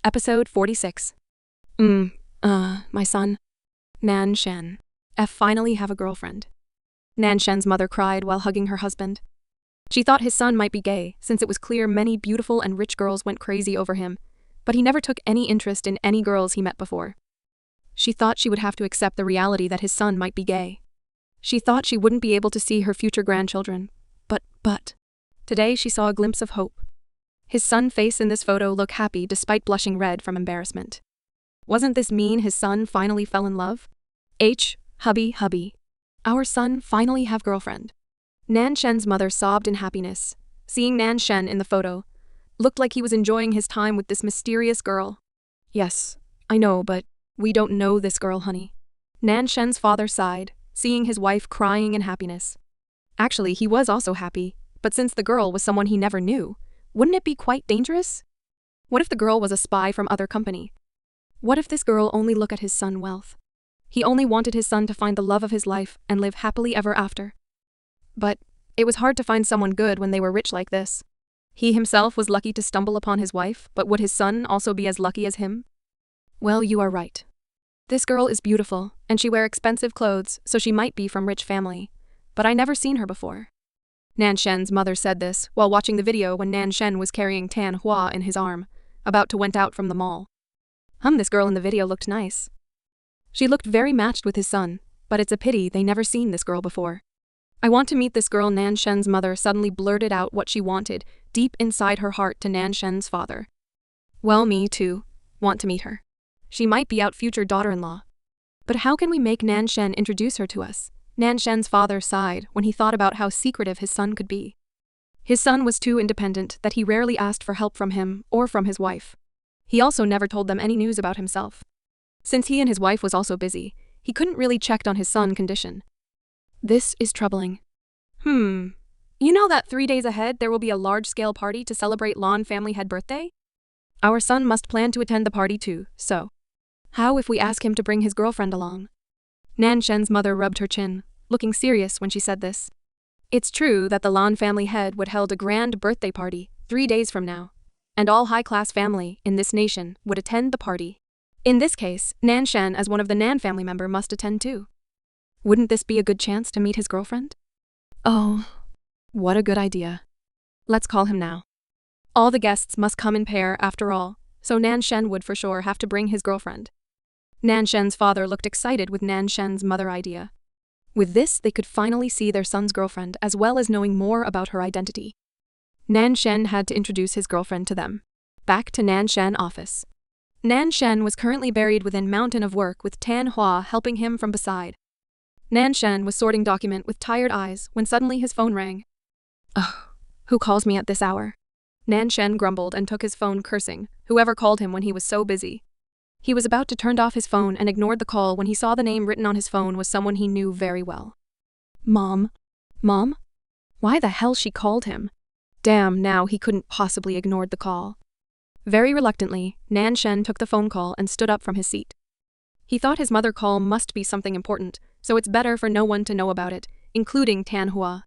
Episode 46. My son. Nan Shen. Finally have a girlfriend. Nan Shen's mother cried while hugging her husband. She thought his son might be gay, since it was clear many beautiful and rich girls went crazy over him, but he never took any interest in any girls he met before. She thought she would have to accept the reality that his son might be gay. She thought she wouldn't be able to see her future grandchildren, but. Today she saw a glimpse of hope. His son's face in this photo looked happy despite blushing red from embarrassment. Wasn't this mean his son finally fell in love? Hubby. Our son finally have girlfriend. Nan Shen's mother sobbed in happiness. Seeing Nan Shen in the photo, looked like he was enjoying his time with this mysterious girl. Yes, I know, but we don't know this girl, honey. Nan Shen's father sighed, seeing his wife crying in happiness. Actually, he was also happy, but since the girl was someone he never knew, wouldn't it be quite dangerous? What if the girl was a spy from other company? What if this girl only looked at his son's wealth? He only wanted his son to find the love of his life and live happily ever after. But it was hard to find someone good when they were rich like this. He himself was lucky to stumble upon his wife, but would his son also be as lucky as him? Well, you are right. This girl is beautiful, and she wear expensive clothes, so she might be from rich family. But I never seen her before. Nan Shen's mother said this while watching the video when Nan Shen was carrying Tan Hua in his arm, about to went out from the mall. This girl in the video looked nice. She looked very matched with his son, but it's a pity they never seen this girl before. I want to meet this girl. Nan Shen's mother suddenly blurted out what she wanted, deep inside her heart, to Nan Shen's father. Well, me too, want to meet her. She might be our future daughter-in-law. But how can we make Nan Shen introduce her to us? Nan Shen's father sighed when he thought about how secretive his son could be. His son was too independent that he rarely asked for help from him or from his wife. He also never told them any news about himself. Since he and his wife was also busy, he couldn't really check on his son's condition. This is troubling. You know that 3 days ahead there will be a large-scale party to celebrate Lan family head birthday? Our son must plan to attend the party too, so how if we ask him to bring his girlfriend along? Nan Shen's mother rubbed her chin, looking serious when she said this. It's true that the Lan family head would held a grand birthday party 3 days from now, and all high-class family in this nation would attend the party. In this case, Nan Shen as one of the Nan family member must attend too. Wouldn't this be a good chance to meet his girlfriend? Oh, what a good idea. Let's call him now. All the guests must come in pair after all, so Nan Shen would for sure have to bring his girlfriend. Nan Shen's father looked excited with Nan Shen's mother idea. With this, they could finally see their son's girlfriend as well as knowing more about her identity. Nan Shen had to introduce his girlfriend to them. Back to Nan Shen office. Nan Shen was currently buried within mountain of work with Tan Hua helping him from beside. Nan Shen was sorting document with tired eyes when suddenly his phone rang. Who calls me at this hour? Nan Shen grumbled and took his phone, cursing whoever called him when he was so busy. He was about to turn off his phone and ignored the call when he saw the name written on his phone was someone he knew very well. Mom? Why the hell she called him? Damn, now he couldn't possibly ignored the call. Very reluctantly, Nan Shen took the phone call and stood up from his seat. He thought his mother call must be something important, so it's better for no one to know about it, including Tan Hua.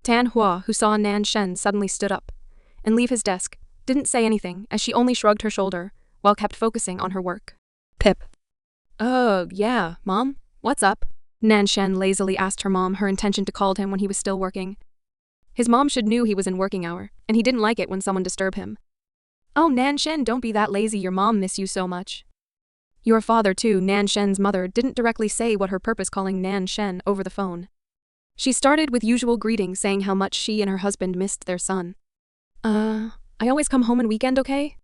Tan Hua, who saw Nan Shen suddenly stood up and leave his desk, didn't say anything as she only shrugged her shoulder while kept focusing on her work. Pip. Oh, yeah, Mom? What's up? Nan Shen lazily asked her mom her intention to call him when he was still working. His mom should knew he was in working hour, and he didn't like it when someone disturbed him. Oh, Nan Shen, don't be that lazy, your mom miss you so much. Your father too. Nan Shen's mother didn't directly say what her purpose calling Nan Shen over the phone. She started with usual greetings saying how much she and her husband missed their son. I always come home on weekend, okay?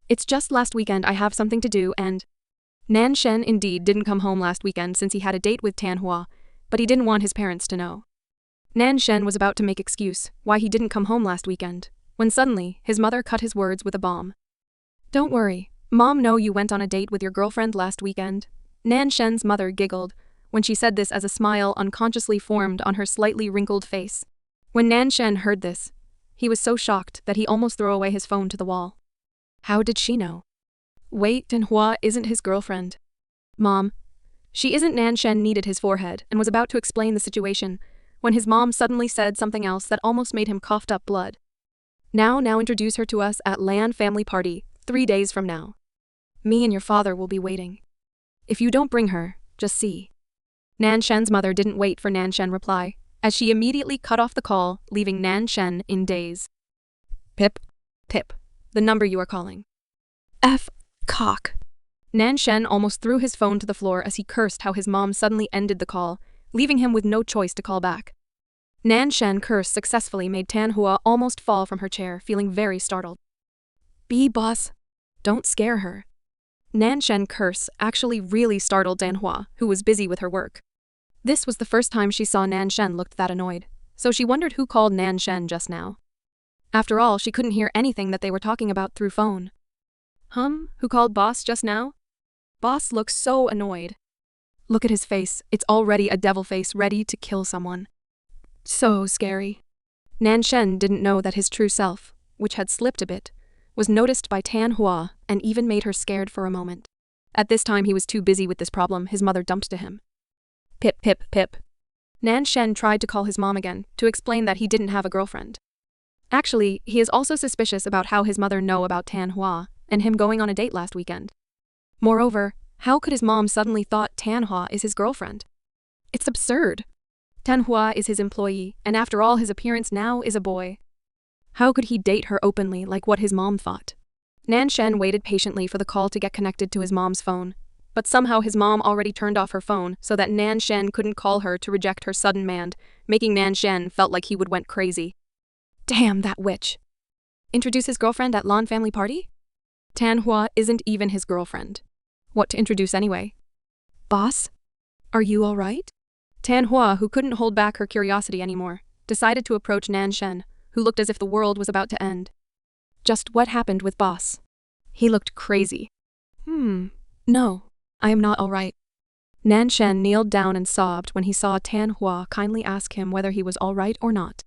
It's just last weekend I have something to do and… Nan Shen indeed didn't come home last weekend since he had a date with Tan Hua, but he didn't want his parents to know. Nan Shen was about to make excuse why he didn't come home last weekend, when suddenly his mother cut his words with a bomb. Don't worry, Mom know you went on a date with your girlfriend last weekend. Nan Shen's mother giggled when she said this as a smile unconsciously formed on her slightly wrinkled face. When Nan Shen heard this, he was so shocked that he almost threw away his phone to the wall. How did she know? Wait, Tan Hua isn't his girlfriend. Mom. She isn't. Nan Shen kneaded his forehead and was about to explain the situation when his mom suddenly said something else that almost made him coughed up blood. Now introduce her to us at Lan family party 3 days from now. Me and your father will be waiting. If you don't bring her, just see. Nan Shen's mother didn't wait for Nan Shen reply, as she immediately cut off the call, leaving Nan Shen in daze. Pip. Pip. The number you are calling. F. Cock. Nan Shen almost threw his phone to the floor as he cursed how his mom suddenly ended the call, leaving him with no choice to call back. Nan Shen curse successfully made Tan Hua almost fall from her chair, feeling very startled. Boss. Don't scare her. Nan Shen curse actually really startled Tan Hua, who was busy with her work. This was the first time she saw Nan Shen looked that annoyed, so she wondered who called Nan Shen just now. After all, she couldn't hear anything that they were talking about through phone. Who called boss just now? Boss looks so annoyed. Look at his face, it's already a devil face ready to kill someone. So scary. Nan Shen didn't know that his true self, which had slipped a bit, was noticed by Tan Hua and even made her scared for a moment. At this time he was too busy with this problem his mother dumped to him. Pip pip pip. Nan Shen tried to call his mom again to explain that he didn't have a girlfriend. Actually, he is also suspicious about how his mother know about Tan Hua and him going on a date last weekend. Moreover, how could his mom suddenly thought Tan Hua is his girlfriend? It's absurd. Tan Hua is his employee, and after all his appearance now is a boy. How could he date her openly like what his mom thought? Nan Shen waited patiently for the call to get connected to his mom's phone, but somehow his mom already turned off her phone so that Nan Shen couldn't call her to reject her sudden demand, making Nan Shen felt like he would went crazy. Damn that witch. Introduce his girlfriend at Lan family party? Tan Hua isn't even his girlfriend. What to introduce anyway? Boss? Are you alright? Tan Hua, who couldn't hold back her curiosity anymore, decided to approach Nan Shen, who looked as if the world was about to end. Just what happened with boss? He looked crazy. No, I am not alright. Nan Shen kneeled down and sobbed when he saw Tan Hua kindly ask him whether he was alright or not.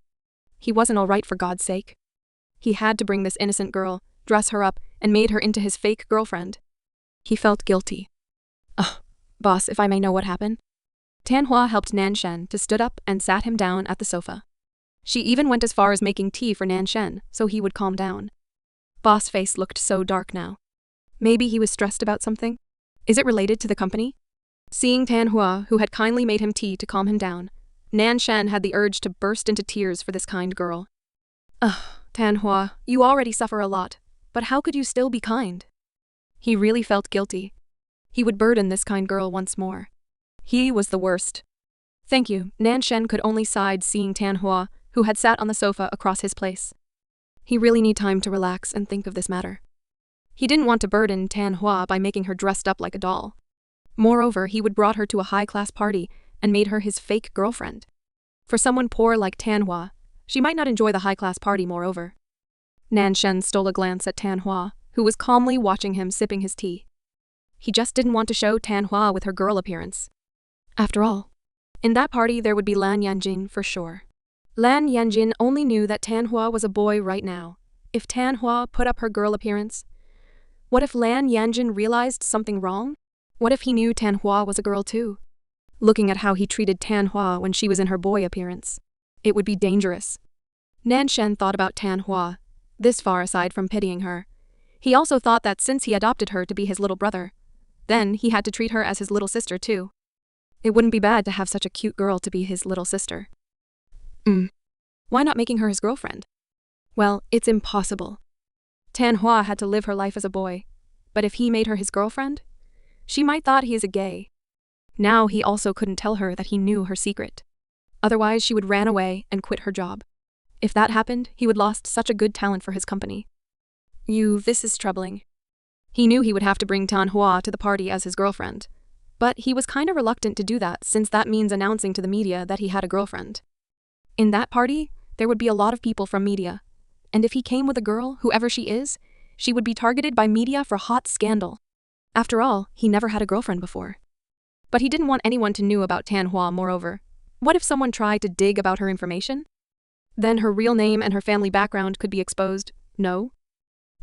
He wasn't alright for God's sake. He had to bring this innocent girl, dress her up, and made her into his fake girlfriend. He felt guilty. Boss, if I may know what happened? Tan Hua helped Nan Shen to stood up and sat him down at the sofa. She even went as far as making tea for Nan Shen so he would calm down. Boss' face looked so dark now. Maybe he was stressed about something? Is it related to the company? Seeing Tan Hua, who had kindly made him tea to calm him down, Nan Shen had the urge to burst into tears for this kind girl. Tan Hua, you already suffer a lot, but how could you still be kind? He really felt guilty. He would burden this kind girl once more. He was the worst. Thank you, Nan Shen could only sigh seeing Tan Hua, who had sat on the sofa across his place. He really need time to relax and think of this matter. He didn't want to burden Tan Hua by making her dressed up like a doll. Moreover, he would brought her to a high-class party and made her his fake girlfriend. For someone poor like Tan Hua, she might not enjoy the high-class party moreover. Nan Shen stole a glance at Tan Hua, who was calmly watching him sipping his tea. He just didn't want to show Tan Hua with her girl appearance. After all, in that party there would be Lan Yanjin for sure. Lan Yanjin only knew that Tan Hua was a boy right now. If Tan Hua put up her girl appearance? What if Lan Yanjin realized something wrong? What if he knew Tan Hua was a girl too? Looking at how he treated Tan Hua when she was in her boy appearance, it would be dangerous. Nan Shen thought about Tan Hua, this far aside from pitying her. He also thought that since he adopted her to be his little brother, then he had to treat her as his little sister too. It wouldn't be bad to have such a cute girl to be his little sister. Why not making her his girlfriend? Well, it's impossible. Tan Hua had to live her life as a boy, but if he made her his girlfriend, she might thought he is a gay. Now he also couldn't tell her that he knew her secret. Otherwise she would ran away and quit her job. If that happened, he would lost such a good talent for his company. This is troubling. He knew he would have to bring Tan Hua to the party as his girlfriend, but he was kinda reluctant to do that since that means announcing to the media that he had a girlfriend. In that party, there would be a lot of people from media, and if he came with a girl, whoever she is, she would be targeted by media for hot scandal. After all, he never had a girlfriend before. But he didn't want anyone to know about Tan Hua moreover. What if someone tried to dig about her information? Then her real name and her family background could be exposed, no?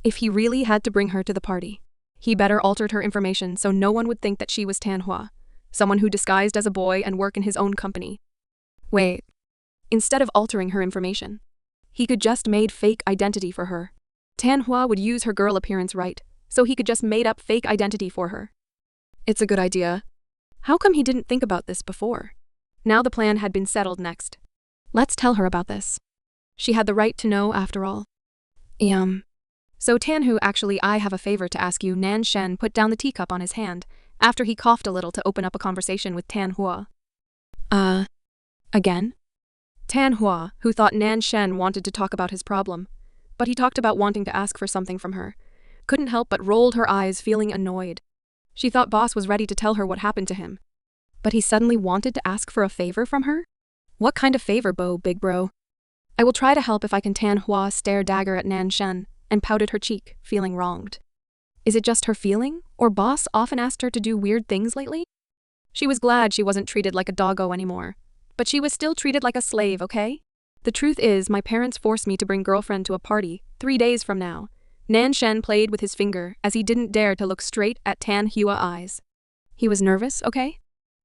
If he really had to bring her to the party, he better altered her information so no one would think that she was Tan Hua, someone who disguised as a boy and work in his own company. Wait. Instead of altering her information, he could just made fake identity for her. Tan Hua would use her girl appearance right, so he could just made up fake identity for her. It's a good idea. How come he didn't think about this before? Now the plan had been settled next. Let's tell her about this. She had the right to know after all. So Tanhu, actually I have a favor to ask you. Nan Shen put down the teacup on his hand, after he coughed a little to open up a conversation with Tan Hua. Again? Tan Hua, who thought Nan Shen wanted to talk about his problem, but he talked about wanting to ask for something from her, couldn't help but rolled her eyes, feeling annoyed. She thought boss was ready to tell her what happened to him. But he suddenly wanted to ask for a favor from her? What kind of favor, big bro? I will try to help if I can. Tan Hua stared dagger at Nan Shen and pouted her cheek, feeling wronged. Is it just her feeling, or boss often asked her to do weird things lately? She was glad she wasn't treated like a doggo anymore, but she was still treated like a slave, okay? The truth is, my parents forced me to bring girlfriend to a party 3 days from now. Nan Shen played with his finger as he didn't dare to look straight at Tan Hua's eyes. He was nervous, okay?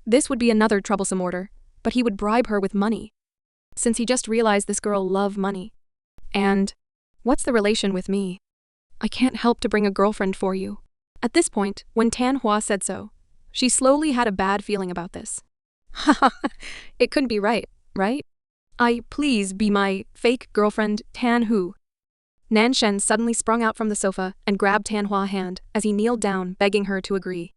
This would be another troublesome order, but he would bribe her with money. Since he just realized this girl loved money. And what's the relation with me? I can't help to bring a girlfriend for you. At this point, when Tan Hua said so, she slowly had a bad feeling about this. Haha, it couldn't be right? Please be my fake girlfriend, Tan Hu. Nan Shen suddenly sprung out from the sofa and grabbed Tan Hua's hand as he kneeled down, begging her to agree.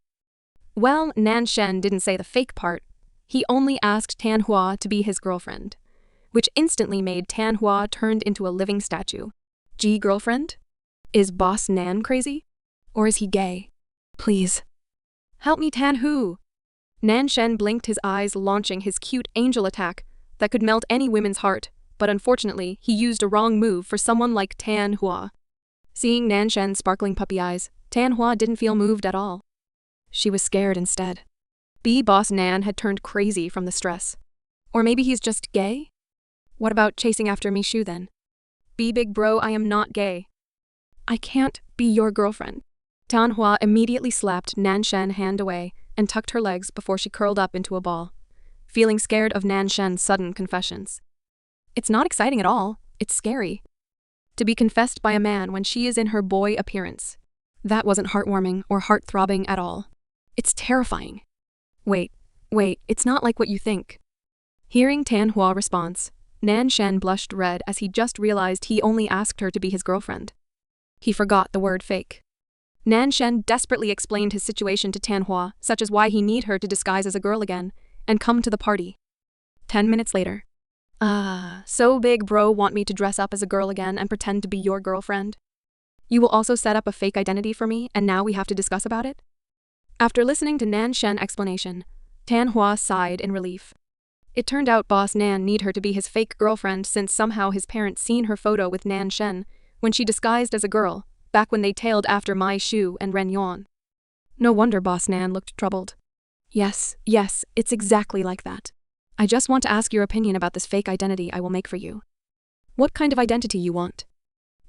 Well, Nan Shen didn't say the fake part. He only asked Tan Hua to be his girlfriend, which instantly made Tan Hua turned into a living statue. Girlfriend? Is Boss Nan crazy? Or is he gay? Please. Help me, Tan Hu. Nan Shen blinked his eyes, launching his cute angel attack that could melt any woman's heart, but unfortunately, he used a wrong move for someone like Tan Hua. Seeing Nan Shen's sparkling puppy eyes, Tan Hua didn't feel moved at all. She was scared instead. Boss Nan had turned crazy from the stress. Or maybe he's just gay? What about chasing after me Shu then? Big bro, I am not gay. I can't be your girlfriend. Tan Hua immediately slapped Nan Shen's hand away and tucked her legs before she curled up into a ball, feeling scared of Nan Shen's sudden confessions. It's not exciting at all, it's scary. To be confessed by a man when she is in her boy appearance. That wasn't heartwarming or heart-throbbing at all. It's terrifying. Wait, it's not like what you think. Hearing Tan Hua's response, Nan Shen blushed red as he just realized he only asked her to be his girlfriend. He forgot the word fake. Nan Shen desperately explained his situation to Tan Hua, such as why he need her to disguise as a girl again and come to the party. 10 minutes later. So big bro want me to dress up as a girl again and pretend to be your girlfriend? You will also set up a fake identity for me and now we have to discuss about it? After listening to Nan Shen's explanation, Tan Hua sighed in relief. It turned out Boss Nan need her to be his fake girlfriend since somehow his parents seen her photo with Nan Shen when she disguised as a girl, back when they tailed after Mai Shu and Ren Yuan. No wonder Boss Nan looked troubled. Yes, it's exactly like that. I just want to ask your opinion about this fake identity I will make for you. What kind of identity you want?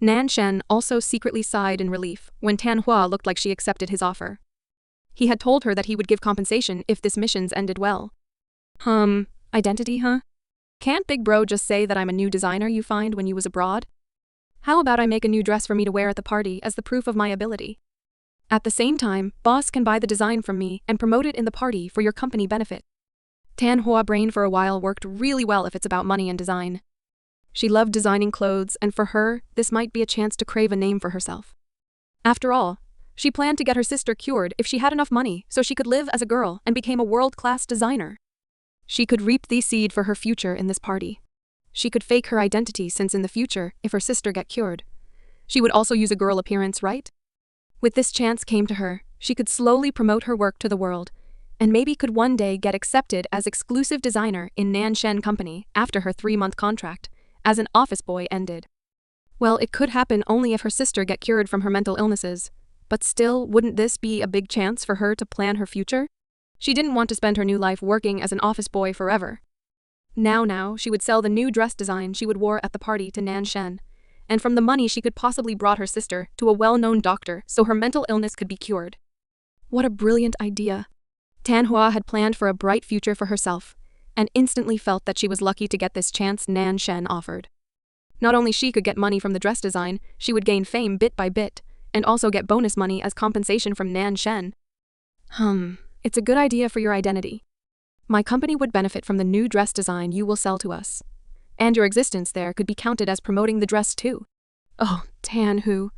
Nan Shen also secretly sighed in relief when Tan Hua looked like she accepted his offer. He had told her that he would give compensation if this missions ended well. Identity, huh? Can't big bro just say that I'm a new designer you find when you was abroad? How about I make a new dress for me to wear at the party as the proof of my ability? At the same time, boss can buy the design from me and promote it in the party for your company benefit. Tan Hua brain for a while worked really well if it's about money and design. She loved designing clothes, and for her, this might be a chance to crave a name for herself. After all, she planned to get her sister cured if she had enough money so she could live as a girl and became a world-class designer. She could reap the seed for her future in this party. She could fake her identity since in the future, if her sister get cured, she would also use a girl appearance, right? With this chance came to her, she could slowly promote her work to the world, and maybe could one day get accepted as exclusive designer in Nan Shen Company after her 3-month contract as an office boy ended. Well, it could happen only if her sister get cured from her mental illnesses, but still, wouldn't this be a big chance for her to plan her future? She didn't want to spend her new life working as an office boy forever. Now, she would sell the new dress design she would wear at the party to Nan Shen, and from the money she could possibly brought her sister to a well-known doctor so her mental illness could be cured. What a brilliant idea. Tan Hua had planned for a bright future for herself, and instantly felt that she was lucky to get this chance Nan Shen offered. Not only she could get money from the dress design, she would gain fame bit by bit, and also get bonus money as compensation from Nan Shen. It's a good idea for your identity. My company would benefit from the new dress design you will sell to us. And your existence there could be counted as promoting the dress too. Oh, Tan Hu,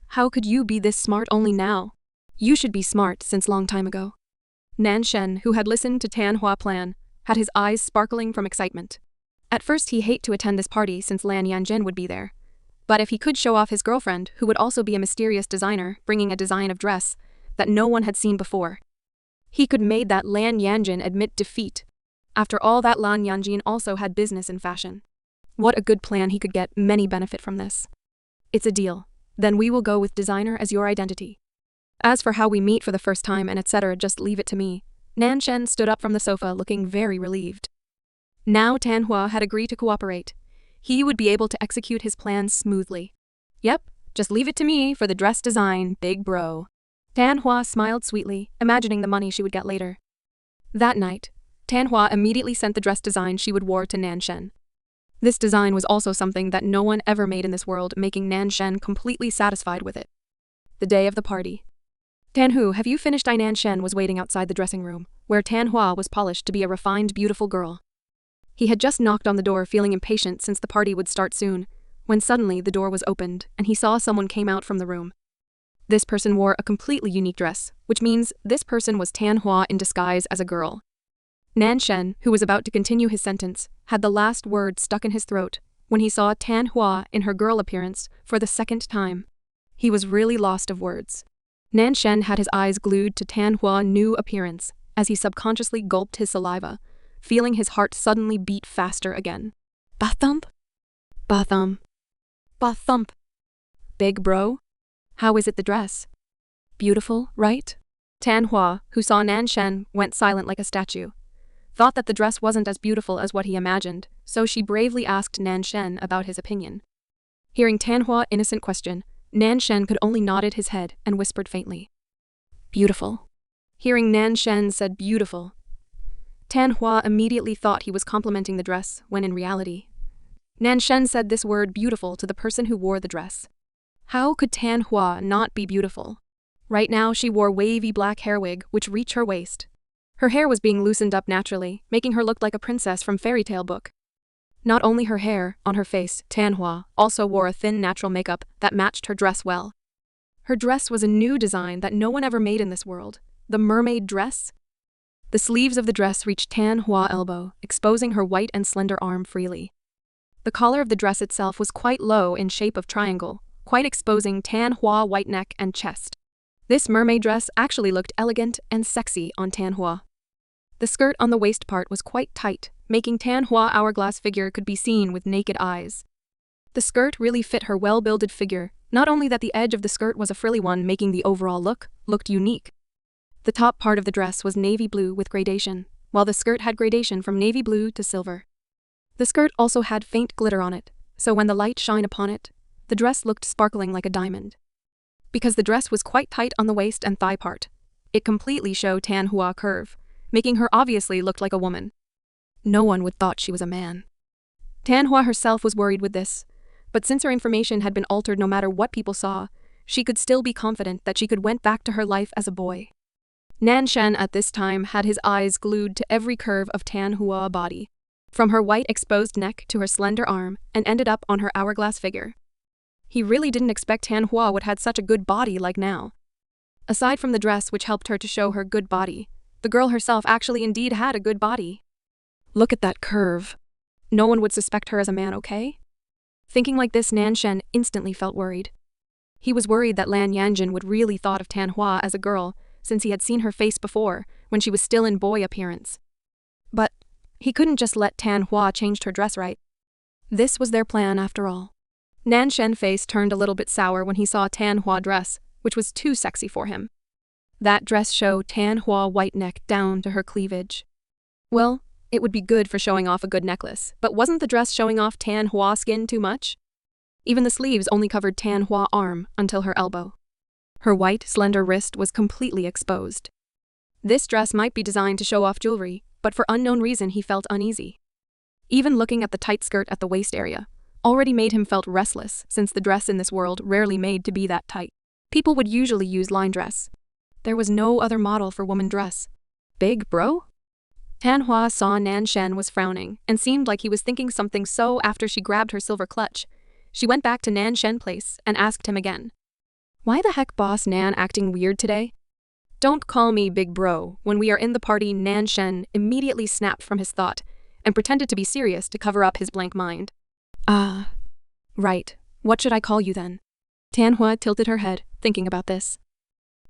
how could you be this smart only now? You should be smart since long time ago. Nan Shen, who had listened to Tan Hua's plan, had his eyes sparkling from excitement. At first he hated to attend this party since Lan Yanjin would be there. But if he could show off his girlfriend, who would also be a mysterious designer, bringing a design of dress that no one had seen before, he could made that Lan Yanjin admit defeat. After all, that Lan Yanjin also had business in fashion. What a good plan, he could get many benefit from this. It's a deal. Then we will go with designer as your identity. As for how we meet for the first time and etc., just leave it to me. Nan Shen stood up from the sofa looking very relieved. Now Tan Hua had agreed to cooperate. He would be able to execute his plans smoothly. Yep, just leave it to me for the dress design, big bro. Tan Hua smiled sweetly, imagining the money she would get later. That night, Tan Hua immediately sent the dress design she would wear to Nan Shen. This design was also something that no one ever made in this world, making Nan Shen completely satisfied with it. The day of the party. Tan Hu, have you finished? Nan Shen was waiting outside the dressing room, where Tan Hua was polished to be a refined, beautiful girl. He had just knocked on the door, feeling impatient since the party would start soon, when suddenly the door was opened and he saw someone came out from the room. This person wore a completely unique dress, which means this person was Tan Hua in disguise as a girl. Nan Shen, who was about to continue his sentence, had the last word stuck in his throat when he saw Tan Hua in her girl appearance for the second time. He was really lost of words. Nan Shen had his eyes glued to Tan Hua's new appearance as he subconsciously gulped his saliva, feeling his heart suddenly beat faster again. Ba-thump? Ba-thump. Ba-thump. Big bro? How is it the dress? Beautiful, right? Tan Hua, who saw Nan Shen, went silent like a statue. Thought that the dress wasn't as beautiful as what he imagined, so she bravely asked Nan Shen about his opinion. Hearing Tan Hua's innocent question, Nan Shen could only nodded his head and whispered faintly. Beautiful. Hearing Nan Shen said beautiful, Tan Hua immediately thought he was complimenting the dress, when in reality, Nan Shen said this word beautiful to the person who wore the dress. How could Tan Hua not be beautiful? Right now she wore wavy black hair wig which reached her waist. Her hair was being loosened up naturally, making her look like a princess from fairy tale book. Not only her hair, on her face, Tan Hua also wore a thin natural makeup that matched her dress well. Her dress was a new design that no one ever made in this world, the mermaid dress. The sleeves of the dress reached Tan Hua's elbow, exposing her white and slender arm freely. The collar of the dress itself was quite low in shape of triangle, quite exposing Tan Hua's white neck and chest. This mermaid dress actually looked elegant and sexy on Tan Hua. The skirt on the waist part was quite tight, making Tan Hua's hourglass figure could be seen with naked eyes. The skirt really fit her well-builded figure, not only that the edge of the skirt was a frilly one, making the overall looked unique. The top part of the dress was navy blue with gradation, while the skirt had gradation from navy blue to silver. The skirt also had faint glitter on it, so when the light shined upon it, the dress looked sparkling like a diamond. Because the dress was quite tight on the waist and thigh part, it completely showed Tan Hua's curve, making her obviously look like a woman. No one would thought she was a man. Tan Hua herself was worried with this, but since her information had been altered no matter what people saw, she could still be confident that she could went back to her life as a boy. Nan Shen at this time had his eyes glued to every curve of Tan Hua's body, from her white exposed neck to her slender arm, and ended up on her hourglass figure. He really didn't expect Tan Hua would had such a good body like now. Aside from the dress which helped her to show her good body, the girl herself actually indeed had a good body. Look at that curve. No one would suspect her as a man, okay? Thinking like this, Nan Shen instantly felt worried. He was worried that Lan Yanjin would really thought of Tan Hua as a girl, since he had seen her face before, when she was still in boy appearance. But he couldn't just let Tan Hua change her dress, right? This was their plan after all. Nan Shen's face turned a little bit sour when he saw Tan Hua's dress, which was too sexy for him. That dress showed Tan Hua's white neck down to her cleavage. Well, it would be good for showing off a good necklace, but wasn't the dress showing off Tan Hua's skin too much? Even the sleeves only covered Tan Hua's arm until her elbow. Her white, slender wrist was completely exposed. This dress might be designed to show off jewelry, but for unknown reason he felt uneasy. Even looking at the tight skirt at the waist area already made him felt restless, since the dress in this world rarely made to be that tight. People would usually use line dress. There was no other model for woman dress. Big bro? Tanhua saw Nan Shen was frowning and seemed like he was thinking something, so after she grabbed her silver clutch, she went back to Nan Shen place and asked him again. Why the heck boss Nan acting weird today? Don't call me big bro. When we are in the party, Nan Shen immediately snapped from his thought and pretended to be serious to cover up his blank mind. Right. What should I call you then? Tanhua tilted her head, thinking about this.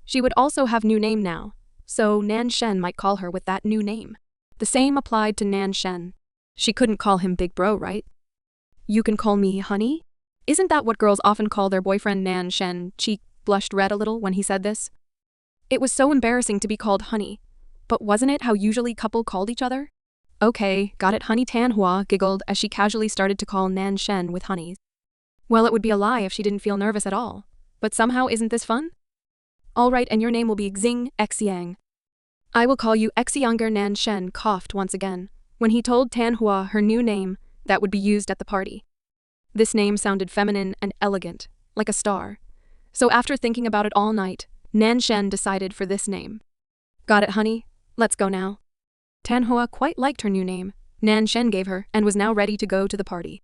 She would also have new name now, so Nan Shen might call her with that new name. The same applied to Nan Shen. She couldn't call him big bro, right? You can call me honey? Isn't that what girls often call their boyfriend? Nan Shen cheek blushed red a little when he said this. It was so embarrassing to be called honey, but wasn't it how usually couple called each other? Okay, got it, honey. Tanhua giggled as she casually started to call Nan Shen with honey. Well, it would be a lie if she didn't feel nervous at all, but somehow isn't this fun? All right, and your name will be Xing Xiang. I will call you Xianger. Nan Shen coughed once again when he told Tanhua her new name that would be used at the party. This name sounded feminine and elegant, like a star. So after thinking about it all night, Nan Shen decided for this name. Got it, honey? Let's go now. Tanhua quite liked her new name Nan Shen gave her and was now ready to go to the party.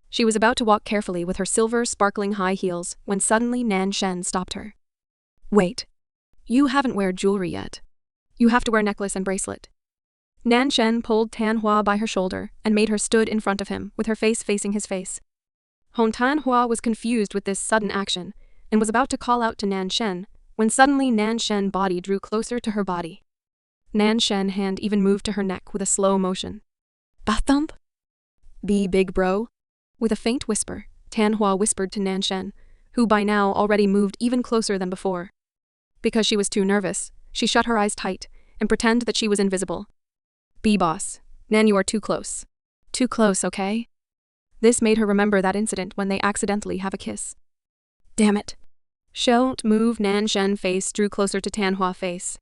She was about to walk carefully with her silver, sparkling high heels when suddenly Nan Shen stopped her. Wait. You haven't wear jewelry yet. You have to wear necklace and bracelet. Nan Shen pulled Tanhua by her shoulder and made her stood in front of him with her face facing his face. Tanhua was confused with this sudden action and was about to call out to Nan Shen when suddenly Nan Shen's body drew closer to her body. Nan Shen's hand even moved to her neck with a slow motion. Bathump? Be big bro? With a faint whisper, Tanhua whispered to Nan Shen, who by now already moved even closer than before. Because she was too nervous, she shut her eyes tight and pretended that she was invisible. Be boss. Nan, you are too close. Too close, okay? This made her remember that incident when they accidentally have a kiss. Damn it. Don't move. Nan Shen's face drew closer to Tanhua's face.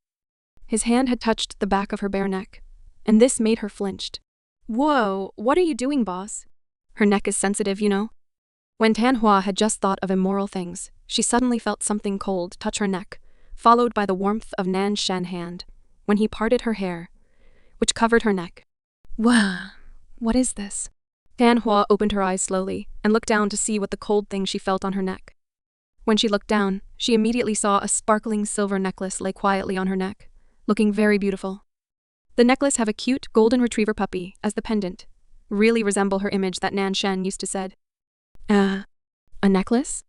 His hand had touched the back of her bare neck, and this made her flinched. Whoa, what are you doing, boss? Her neck is sensitive, you know? When Tanhua had just thought of immoral things, she suddenly felt something cold touch her neck, followed by the warmth of Nan Shen's hand, when he parted her hair, which covered her neck. Wow, what is this? Tanhua opened her eyes slowly and looked down to see what the cold thing she felt on her neck. When she looked down, she immediately saw a sparkling silver necklace lay quietly on her neck, looking very beautiful. The necklace have a cute golden retriever puppy as the pendant, really resemble her image that Nan Shen used to said. A necklace?